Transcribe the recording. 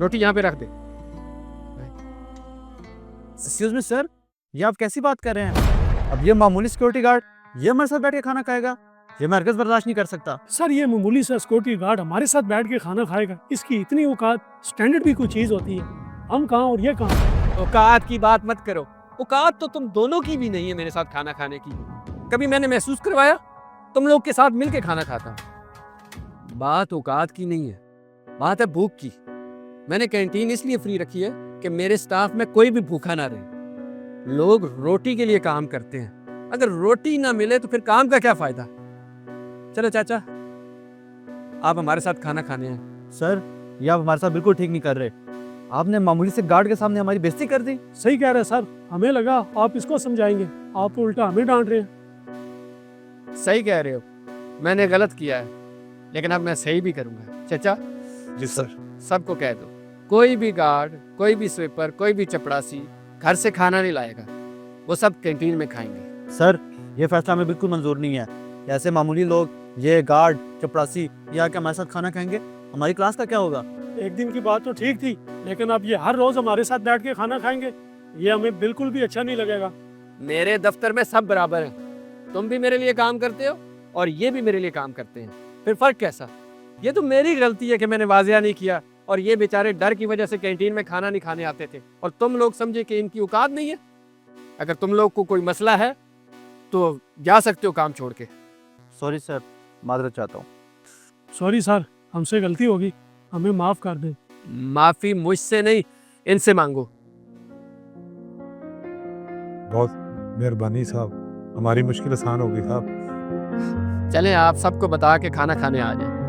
रोटी यहाँ पे रख दे। एक्सक्यूज मी सर, ये आप कैसी बात कर रहे हैं? अब ये मामूली सिक्योरिटी गार्ड ये हमारे साथ बैठ के खाना खाएगा? ये मैं हरगिज़ बर्दाश्त नहीं कर सकता। सर ये मामूली सा सिक्योरिटी गार्ड हमारे साथ बैठ के खाना खाएगा? इसकी इतनी औकात, स्टैंडर्ड भी कोई चीज होती है। हम कहाँ और ये कहाँ? औकात की बात मत करो, औकात तो तुम दोनों की भी नहीं है मेरे साथ खाना खाने की। कभी मैंने महसूस करवाया तुम लोग के साथ मिलके खाना खाता हूं। बात औकात की नहीं है, बात है भूख की। मैंने कैंटीन इसलिए फ्री रखी है कि मेरे स्टाफ में कोई भी भूखा ना रहे। लोग रोटी के लिए काम करते हैं, अगर रोटी ना मिले तो फिर काम का क्या फायदा। चलो चाचा, आप हमारे साथ खाना खाने हैं। सर, ये आप हमारे साथ बिल्कुल ठीक नहीं कर रहे। आपने मामूली से गार्ड के सामने हमारी बेइज्जती कर दी। सही कह रहे हैं सर, हमें लगा आप इसको समझाएंगे, आप उल्टा हमें डांट रहे हैं। सही कह रहे हो, मैंने गलत किया है, लेकिन अब मैं सही भी करूंगा। चाचा जी सर। सबको कह दो, कोई भी गार्ड, कोई भी स्वीपर, कोई भी चपड़ासी घर से खाना नहीं लाएगा, वो सब कैंटीन में खाएंगे। सर, ये फैसला हमें बिल्कुल मंजूर नहीं है। ऐसे मामूली लोग, ये गार्ड, चपरासी, ये आके हमारे साथ खाना खाएंगे, हमारी क्लास का क्या होगा? एक दिन की बात तो ठीक थी, लेकिन अब ये हर रोज हमारे साथ बैठ के खाना खाएंगे, ये हमें बिल्कुल भी अच्छा नहीं लगेगा। मेरे दफ्तर में सब बराबर हैं। तुम भी मेरे लिए काम करते हो और ये भी मेरे लिए काम करते हैं, फिर फर्क कैसा? ये तो मेरी गलती है कि मैंने वाजिया नहीं किया और ये बेचारे डर की वजह से कैंटीन में खाना नहीं खाने आते थे और तुम लोग समझे कि इनकी औकात नहीं है। अगर तुम लोग को कोई मसला है तो जा सकते हो काम छोड़ के। सॉरी सर, माजरत चाहता हूँ। सॉरी सर, हमसे गलती होगी, हमें माफ कर दें। माफी मुझसे नहीं, इनसे मांगो। बहुत मेहरबानी साहब, हमारी मुश्किल आसान होगी साहब। चलें आप सबको बता के खाना खाने आ जाएं।